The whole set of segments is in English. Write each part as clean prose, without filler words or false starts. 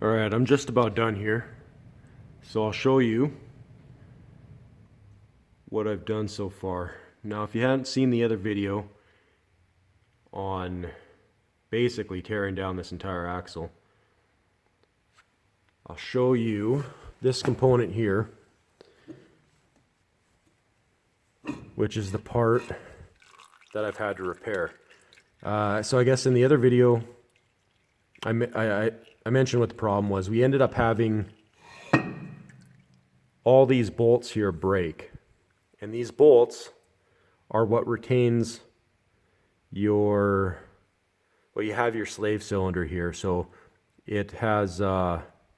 Alright, I'm just about done here. So I'll show you what I've done so far. Now, if you hadn't seen the other video on basically tearing down this entire axle, I'll show you this component here, which is the part that I've had to repair. So I guess in the other video, I mentioned what the problem was. We ended up having all these bolts here break. And these bolts are what retains your, well, you have your slave cylinder here. So it has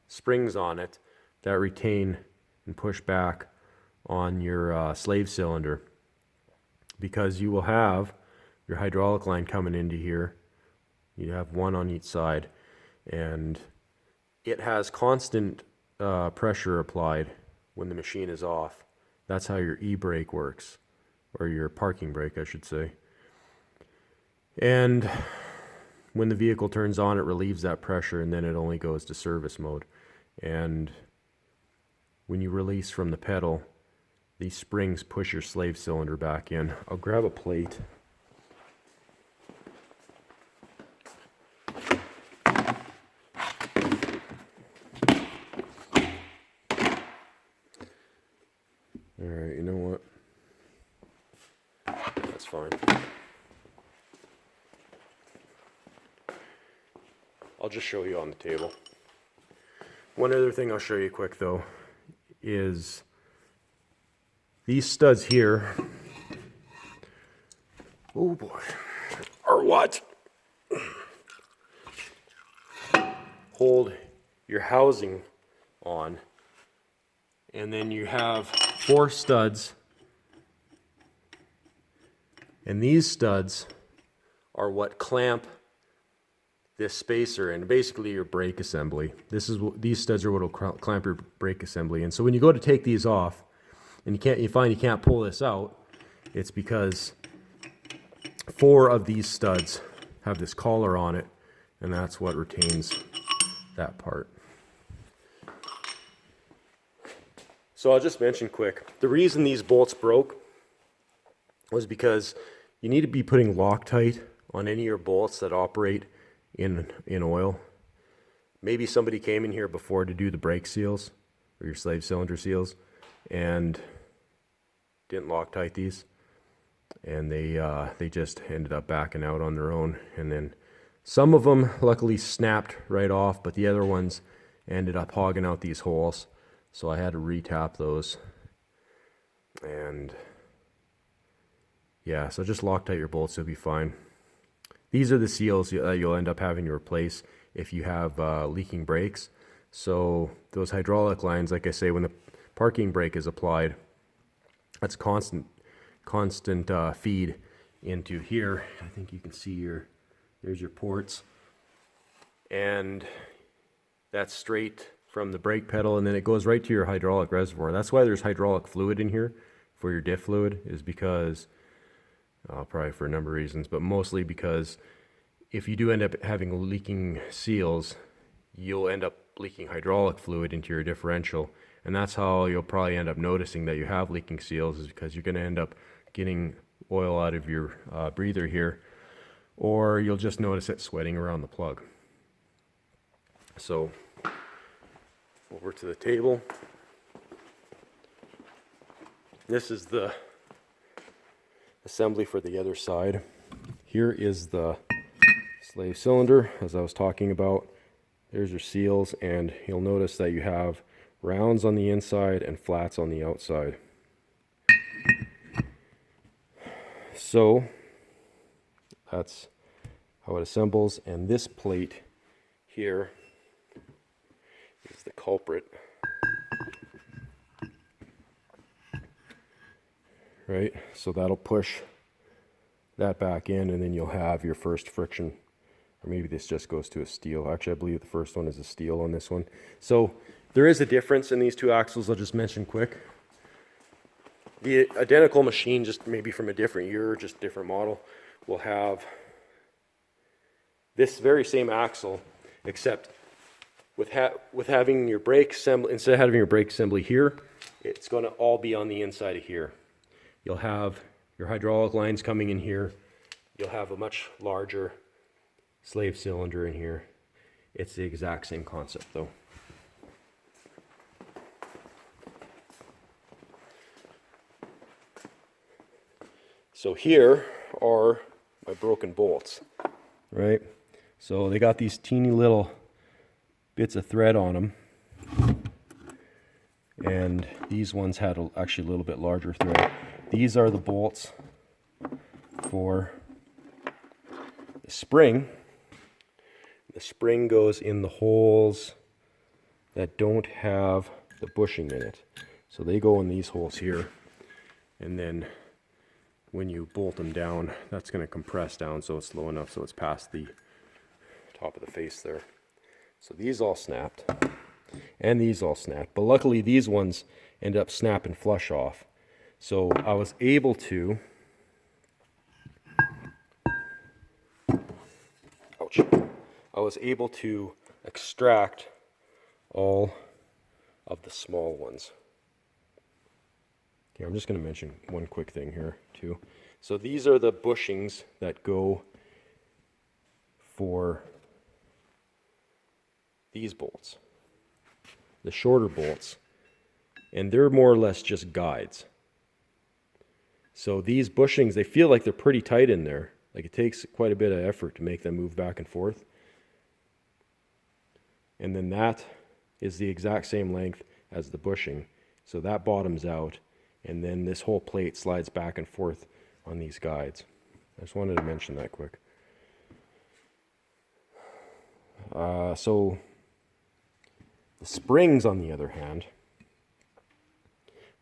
springs on it that retain and push back on your slave cylinder, because you will have your hydraulic line coming into here. You have one on each side, and it has constant pressure applied when the machine is off. That's how your e-brake works, or your parking brake, I should say. And when the vehicle turns on, it relieves that pressure, and then it only goes to service mode. And when you release from the pedal, these springs push your slave cylinder back in. I'll grab a plate. Alright, you know what? That's fine. I'll just show you on the table. One other thing I'll show you quick though is these studs here, oh boy, are what hold your housing on. And then you have 4 studs, and these studs are what clamp this spacer and basically your brake assembly. These studs are what will clamp your brake assembly. And so when you go to take these off, and you find you can't pull this out, it's because 4 of these studs have this collar on it, and that's what retains that part. So I'll just mention quick, the reason these bolts broke was because you need to be putting Loctite on any of your bolts that operate in oil. Maybe somebody came in here before to do the brake seals or your slave cylinder seals and didn't Loctite these, and they just ended up backing out on their own. And then some of them luckily snapped right off, but the other ones ended up hogging out these holes. So I had to re-tap those, and yeah, so just Loctite your bolts, you'll be fine. These are the seals you'll end up having to replace if you have leaking brakes. So those hydraulic lines, like I say, when the parking brake is applied, that's constant feed into here. I think you can see there's your ports, and that's straight from the brake pedal, and then it goes right to your hydraulic reservoir. That's why there's hydraulic fluid in here for your diff fluid, is because, probably for a number of reasons, but mostly because if you do end up having leaking seals, you'll end up leaking hydraulic fluid into your differential, and that's how you'll probably end up noticing that you have leaking seals, is because you're going to end up getting oil out of your breather here, or you'll just notice it sweating around the plug. So over to the table. This is the assembly for the other side. Here is the slave cylinder, as I was talking about. There's your seals, and you'll notice that you have rounds on the inside and flats on the outside. So that's how it assembles, and this plate here is the culprit, right? So that'll push that back in, and then you'll have your first friction, or maybe this just goes to a steel. Actually, I believe the first one is a steel on this one. So there is a difference in these two axles. I'll just mention quick. The identical machine, just maybe from a different year, just different model, will have this very same axle, except with having your brake assembly, instead of having your brake assembly here, it's going to all be on the inside of here. You'll have your hydraulic lines coming in here. You'll have a much larger slave cylinder in here. It's the exact same concept though. So here are my broken bolts, right? So they got these teeny little bits of thread on them, and these ones had actually a little bit larger thread. These are the bolts for the spring. The spring goes in the holes that don't have the bushing in it. So they go in these holes here, and then when you bolt them down, that's going to compress down so it's low enough so it's past the top of the face there. So these all snapped, and these all snapped, but luckily these ones ended up snapping flush off. So I was able to, ouch, I was able to extract all of the small ones. Okay, I'm just going to mention one quick thing here too. So these are the bushings that go for these bolts, the shorter bolts, and they're more or less just guides. So these bushings, they feel like they're pretty tight in there. Like it takes quite a bit of effort to make them move back and forth. And then that is the exact same length as the bushing. So that bottoms out, and then this whole plate slides back and forth on these guides. I just wanted to mention that quick. So the springs, on the other hand,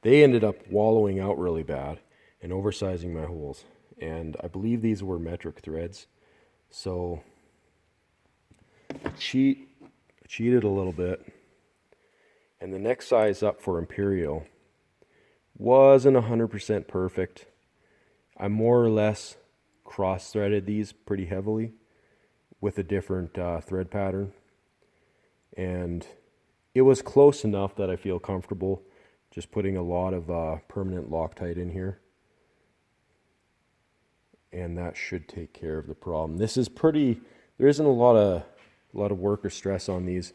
they ended up wallowing out really bad and oversizing my holes. And I believe these were metric threads. So I cheated a little bit. And the next size up for Imperial wasn't 100% perfect. I more or less cross-threaded these pretty heavily with a different thread pattern. And it was close enough that I feel comfortable just putting a lot of permanent Loctite in here. And that should take care of the problem. This is pretty, there isn't a lot of work or stress on these.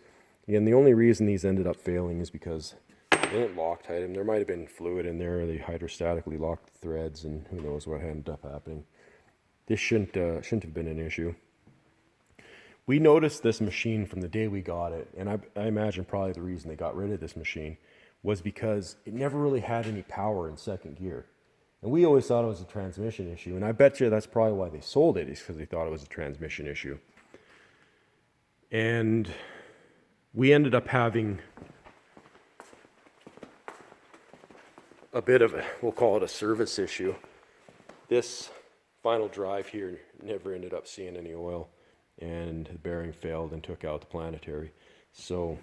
Again, the only reason these ended up failing is because they didn't Loctite them. There might have been fluid in there, they hydrostatically locked the threads, and who knows what ended up happening. This shouldn't have been an issue. We noticed this machine from the day we got it, and I imagine probably the reason they got rid of this machine was because it never really had any power in second gear. And we always thought it was a transmission issue, and I bet you that's probably why they sold it, is because they thought it was a transmission issue. And we ended up having a bit of, we'll call it a service issue. This final drive here never ended up seeing any oil, and the bearing failed and took out the planetary. So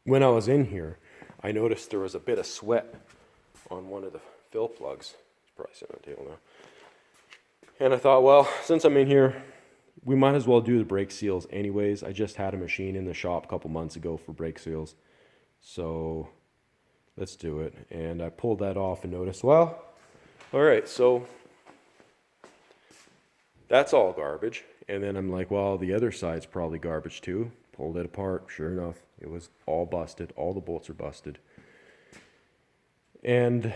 when I was in here, I noticed there was a bit of sweat on one of the fill plugs. It's probably sitting on the table now. And I thought, well, since I'm in here, we might as well do the brake seals anyways. I just had a machine in the shop a couple months ago for brake seals. So let's do it. And I pulled that off and noticed, well, all right, so that's all garbage. And then I'm like, well, the other side's probably garbage too. Pulled it apart. Sure enough, it was all busted. All the bolts are busted. And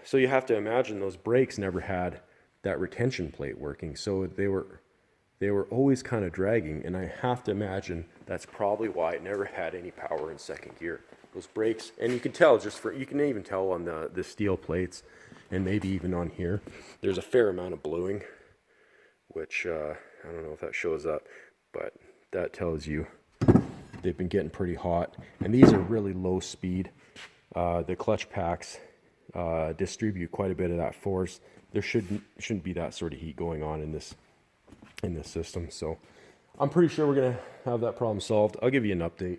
so you have to imagine those brakes never had that retention plate working. So they were always kind of dragging. And I have to imagine that's probably why it never had any power in second gear. Those brakes, and you can tell you can even tell on the steel plates, and maybe even on here, there's a fair amount of bluing, which I don't know if that shows up, but that tells you they've been getting pretty hot. And these are really low speed. The clutch packs distribute quite a bit of that force. There shouldn't be that sort of heat going on in this system. So I'm pretty sure we're gonna have that problem solved. I'll give you an update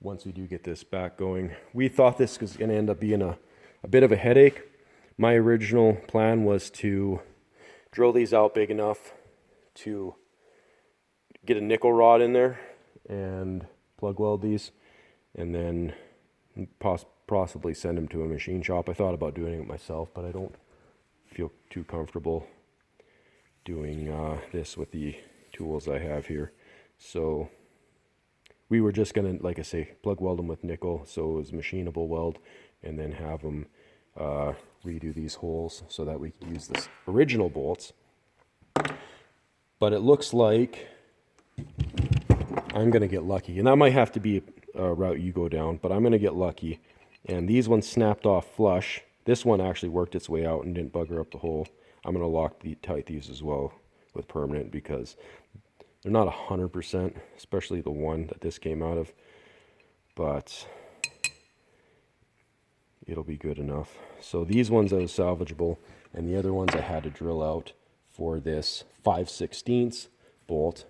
once we do get this back going. We thought this was gonna end up being a bit of a headache. My original plan was to drill these out big enough to get a nickel rod in there and plug weld these, and then possibly send them to a machine shop. I thought about doing it myself, but I don't feel too comfortable doing this with the tools I have here. So we were just gonna, like I say, plug weld them with nickel, so it was machinable weld, and then have them redo these holes so that we can use this original bolts. But it looks like I'm gonna get lucky, and that might have to be a route you go down, but I'm gonna get lucky. And these ones snapped off flush. This one actually worked its way out and didn't bugger up the hole. I'm gonna tight these as well with permanent, because they're not 100%, especially the one that this came out of, but it'll be good enough. So these ones are salvageable, and the other ones I had to drill out for this 5/16 bolt,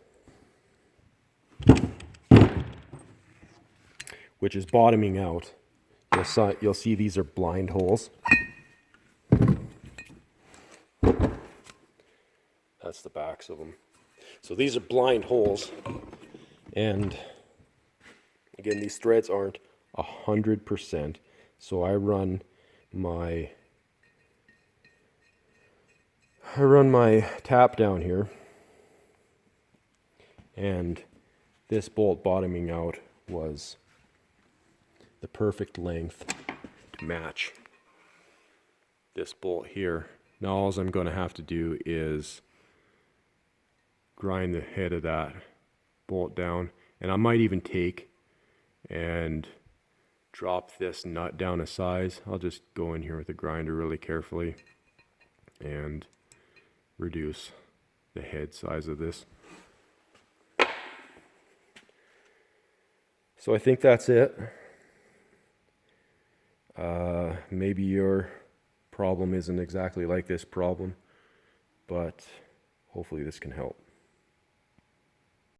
which is bottoming out. You'll see these are blind holes. That's the backs of them. So these are blind holes, and again, these threads aren't 100%. So I run my tap down here, and this bolt bottoming out was the perfect length to match this bolt here. Now all I'm going to have to do is grind the head of that bolt down, and I might even take and drop this nut down a size. I'll just go in here with a grinder really carefully and reduce the head size of this. So I think that's it. Maybe your problem isn't exactly like this problem, but hopefully this can help.